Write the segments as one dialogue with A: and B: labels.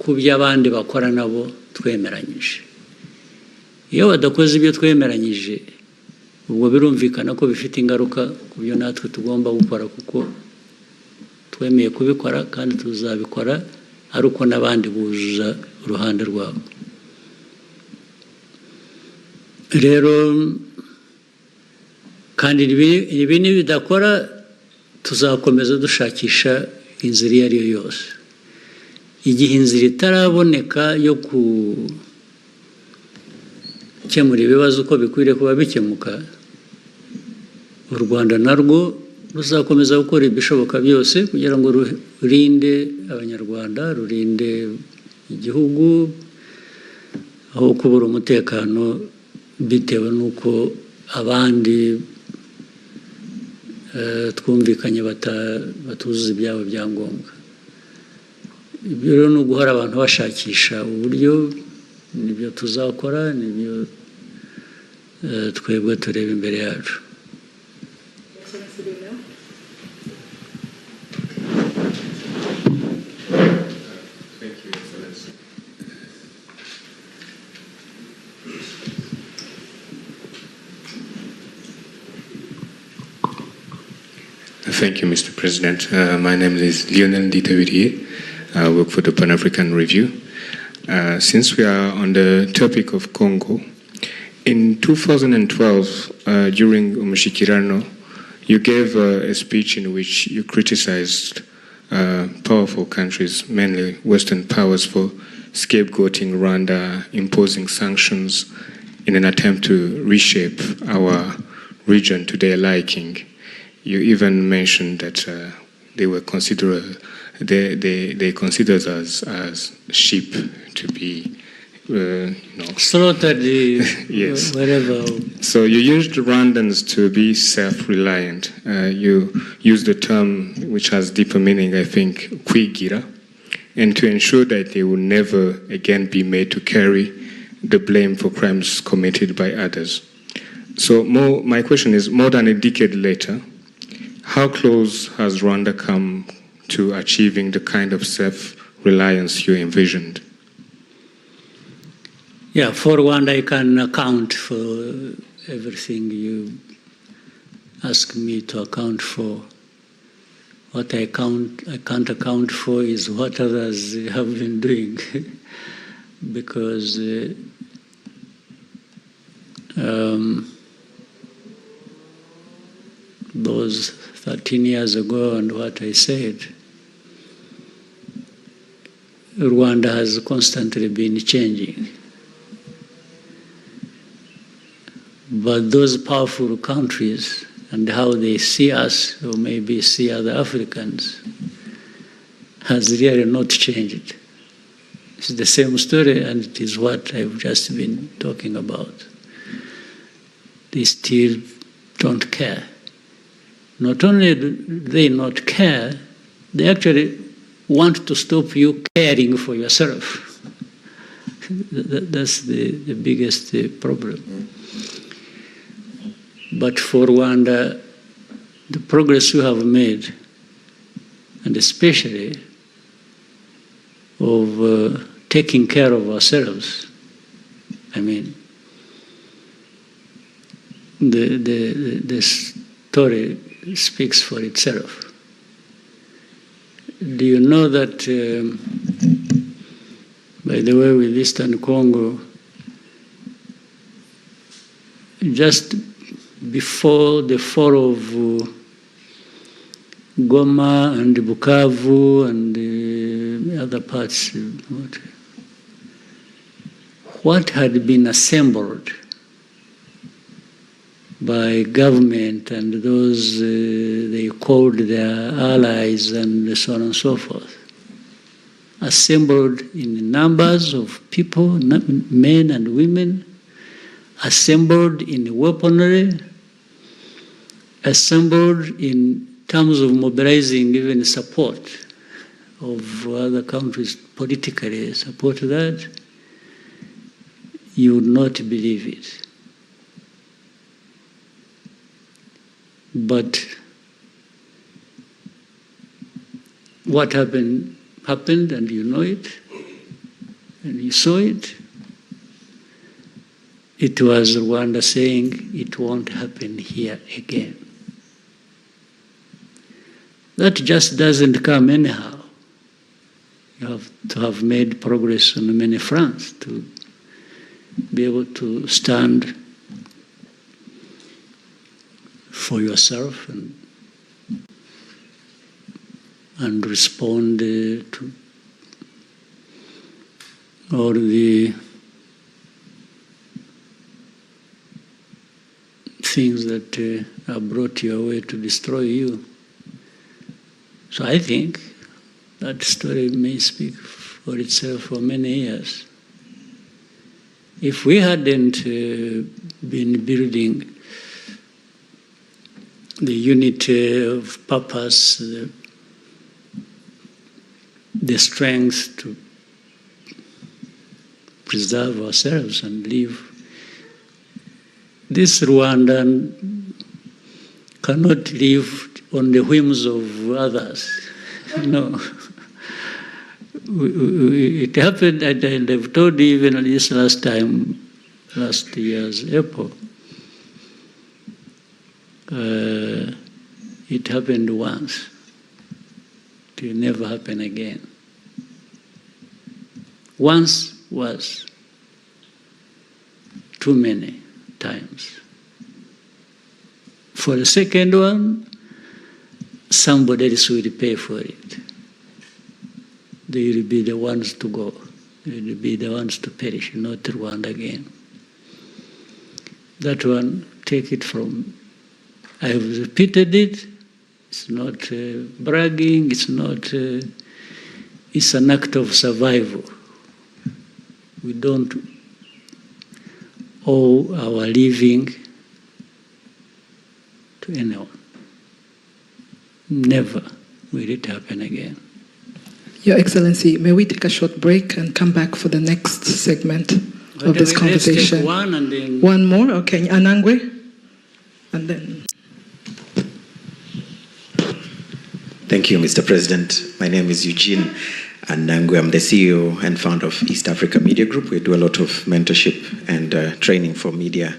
A: ku byo abandi bakora nabo twemeranyije. Iyo badakoze ibyo twemeranyije, ubwo birumvikana ko bifite ingaruka ku byo natwe tugomba gukora, kuko twemeye kubikora kandi tuzabikora ari uko n'abandi buzuza uruhande rwabo. Rero kandi ibi nibidakora tuzakomeza dushakisha inzira iyo ari yo yose. Igihe inzira itaraboneka yo gukemura ibibazo uko bikwiriye kuba bikemuka, u Rwanda narwo ruzakomeza gukora ibishoboka byose kugira ngo rurinde abanyarwanda, rurinde igihugu aho kubura umutekano bitewe n'uko abandi twumvikanye batuzuza ibyabo byangombwa. Ibyo rero ni uguhora abantu bashakisha uburyo, nibyo tuzakora, nibyo twebwe tureba imbere yacu.
B: Thank you, Mr. President. My name is Lionel Nditawiriye. I work for the Pan-African Review. Since we are on the topic of Congo, in 2012, during Umushikirano, you gave a speech in which you criticized powerful countries, mainly Western powers, for scapegoating Rwanda, imposing sanctions in an attempt to reshape our region to their liking. You even mentioned that they were they considered us as sheep to be,
A: slaughtered,
B: yes,
A: wherever.
B: So you used Rwandans to be self-reliant. You used the term which has deeper meaning, I think, kwigira, and to ensure that they will never again be made to carry the blame for crimes committed by others. So my question is, more than a decade later, how close has Rwanda come to achieving the kind of self-reliance you envisioned?
A: Yeah, for Rwanda, I can account for everything you ask me to account for. What I can't account for is what others have been doing, because those 13 years ago and what I said, Rwanda has constantly been changing. But those powerful countries and how they see us, or maybe see other Africans, has really not changed. It's the same story, and it is what I've just been talking about. They still don't care. Not only do they not care, they actually want to stop you caring for yourself. That's the biggest problem. But for Rwanda, the progress we have made, and especially of taking care of ourselves, I mean, the story speaks for itself. Do you know that, by the way, with Eastern Congo, just before the fall of Goma and Bukavu and other parts, what had been assembled by government and those they called their allies and so on and so forth, assembled in numbers of people, men and women, assembled in weaponry, assembled in terms of mobilizing even support of other countries politically, support that, you would not believe it. But what happened, and you know it. and you saw it. It was Rwanda saying it won't happen here again. That just doesn't come anyhow. You have to have made progress on many fronts to be able to stand for yourself and respond to all the things that are brought your way to destroy you. So I think that story may speak for itself for many years. If we hadn't been building the unity of purpose, the strength to preserve ourselves and live, this Rwandan cannot live on the whims of others. No. It happened, and I've told you even this last year's April, it happened once. It will never happen again. Once was too many times. For the second one, somebody else will pay for it. They will be the ones to go. They will be the ones to perish, not Rwanda again. That one, take it from, I have repeated it. It's not bragging, it's not, it's an act of survival. We don't owe our living to anyone. Never will it happen again.
C: Your Excellency, may we take a short break and come back for the next segment of this conversation?
A: Let's take one and then...
C: One more? Okay, Anangwe? And then...
D: Thank you, Mr. President. My name is Eugene Anangwe. I'm the CEO and founder of East Africa Media Group. We do a lot of mentorship and training for media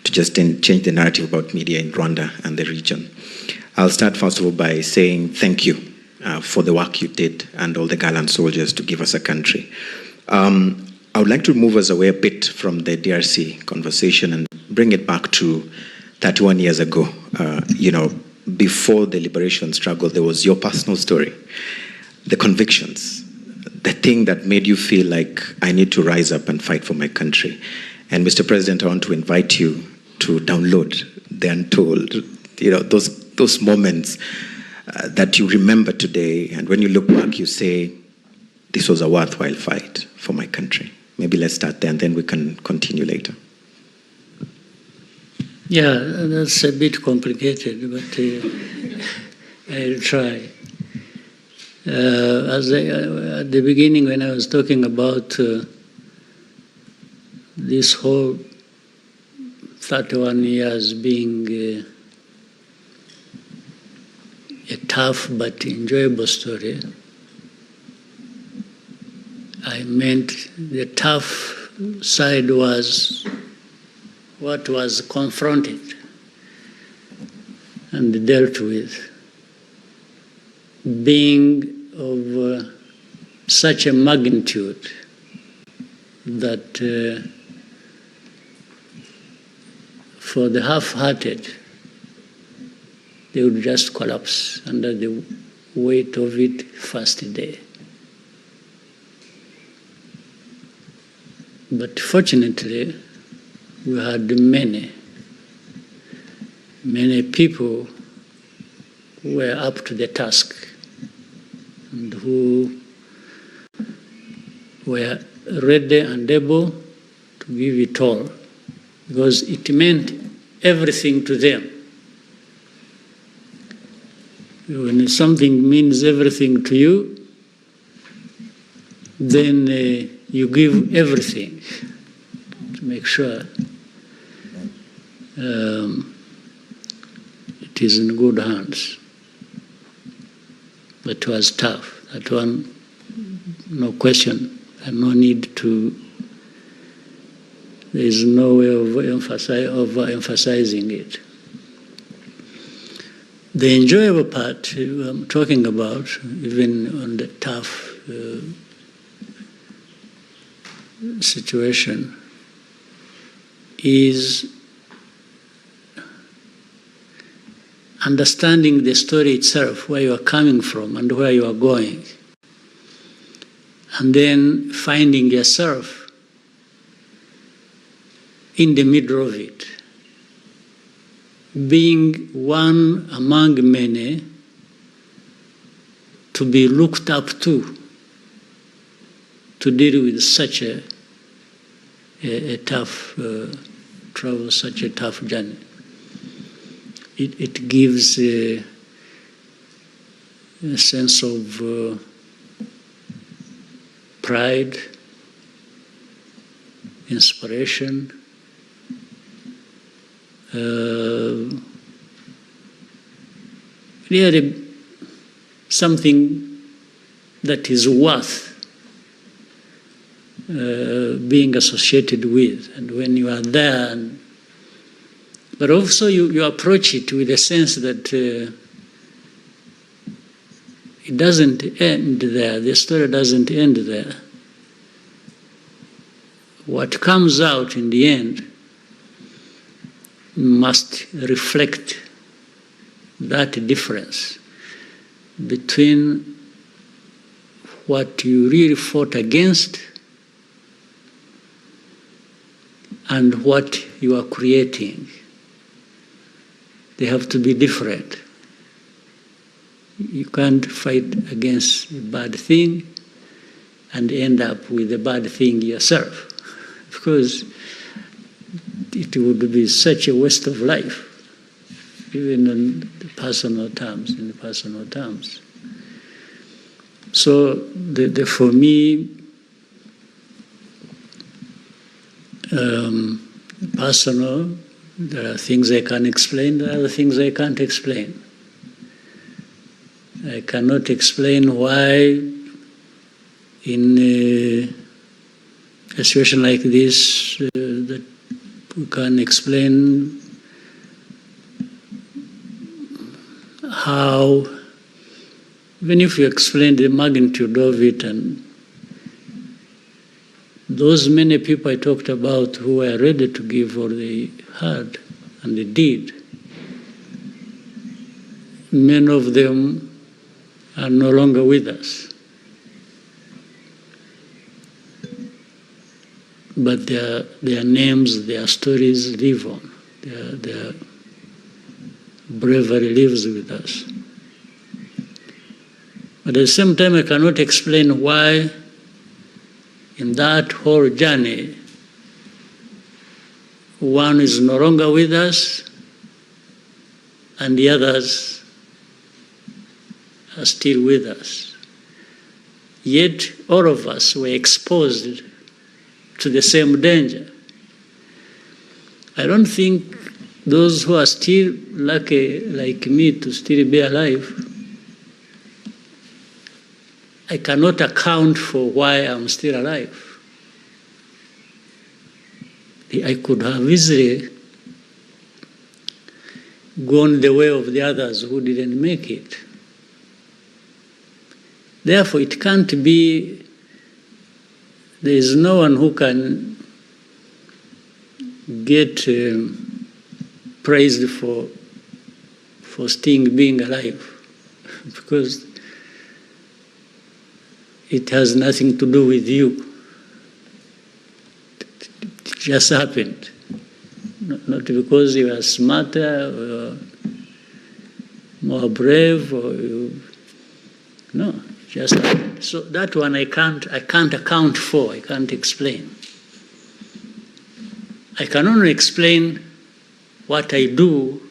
D: to just change the narrative about media in Rwanda and the region. I'll start first of all by saying thank you for the work you did and all the gallant soldiers to give us a country. I would like to move us away a bit from the DRC conversation and bring it back to 31 years ago. Before the liberation struggle, there was your personal story, the convictions, the thing that made you feel like I need to rise up and fight for my country. And Mr. President, I want to invite you to download the untold, those moments that you remember today, and when you look back, you say, this was a worthwhile fight for my country. Maybe let's start there, and then we can continue later.
A: Yeah, that's a bit complicated, but I'll try. At the beginning, when I was talking about this whole 31 years being a tough but enjoyable story, I meant the tough side was what was confronted and dealt with, being of such a magnitude that for the half-hearted, they would just collapse under the weight of it first day. But fortunately, we had many people who were up to the task and who were ready and able to give it all, because it meant everything to them. When something means everything to you, then you give everything to make sure it is in good hands. But it was tough. That one, no question. and no need to, there is no way of emphasizing it. The enjoyable part I'm talking about, even on the tough situation, is understanding the story itself, where you are coming from and where you are going, and then finding yourself in the middle of it, being one among many to be looked up to deal with such a tough travel, such a tough journey. It gives a sense of pride, inspiration, really something that is worth being associated with. And when you are there, but also you approach it with a sense that it doesn't end there, the story doesn't end there. What comes out in the end must reflect that difference between what you really fought against and what you are creating. They have to be different. You can't fight against a bad thing and end up with a bad thing yourself, because it would be such a waste of life, even in personal terms. So, for me, personal, there are things I can explain, there are other things I can't explain. I cannot explain why in a situation like this that we can explain how, even if you explain the magnitude of it, and those many people I talked about who were ready to give all they had, and they did, many of them are no longer with us. But their names, their stories live on. Their bravery lives with us. But at the same time, I cannot explain why in that whole journey, one is no longer with us and the others are still with us. Yet all of us were exposed to the same danger. I don't think those who are still lucky like me to still be alive, I cannot account for why I'm still alive. I could have easily gone the way of the others who didn't make it. Therefore, it can't be, there is no one who can get praised for still being alive, because it has nothing to do with you. It just happened. Not because you are smarter or more brave, or no, just happened. So that one I can't account for, I can't explain. I can only explain what I do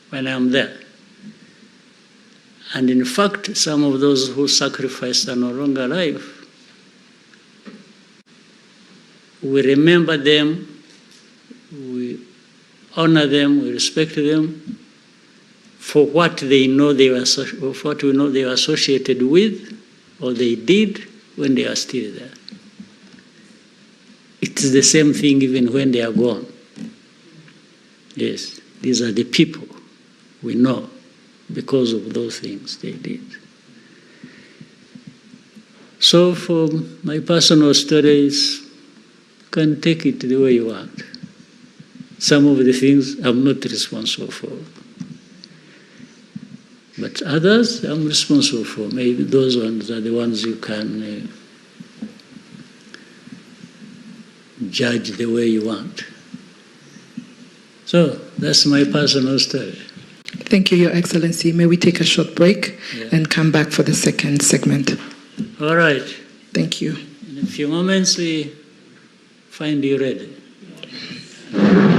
A: when I'm there. And in fact, some of those who sacrificed are no longer alive. We remember them, we honor them, we respect them for what they know they were, what we know they were associated with, or they did, when they are still there. It's the same thing even when they are gone. Yes, these are the people we know because of those things they did. So for my personal stories, you can take it the way you want. Some of the things I'm not responsible for. But others I'm responsible for. Maybe those ones are the ones you can judge the way you want. So that's my personal story.
C: Thank you, Your Excellency. May we take a short break and come back for the second segment?
A: All right.
C: Thank you.
A: In a few moments, we find you ready.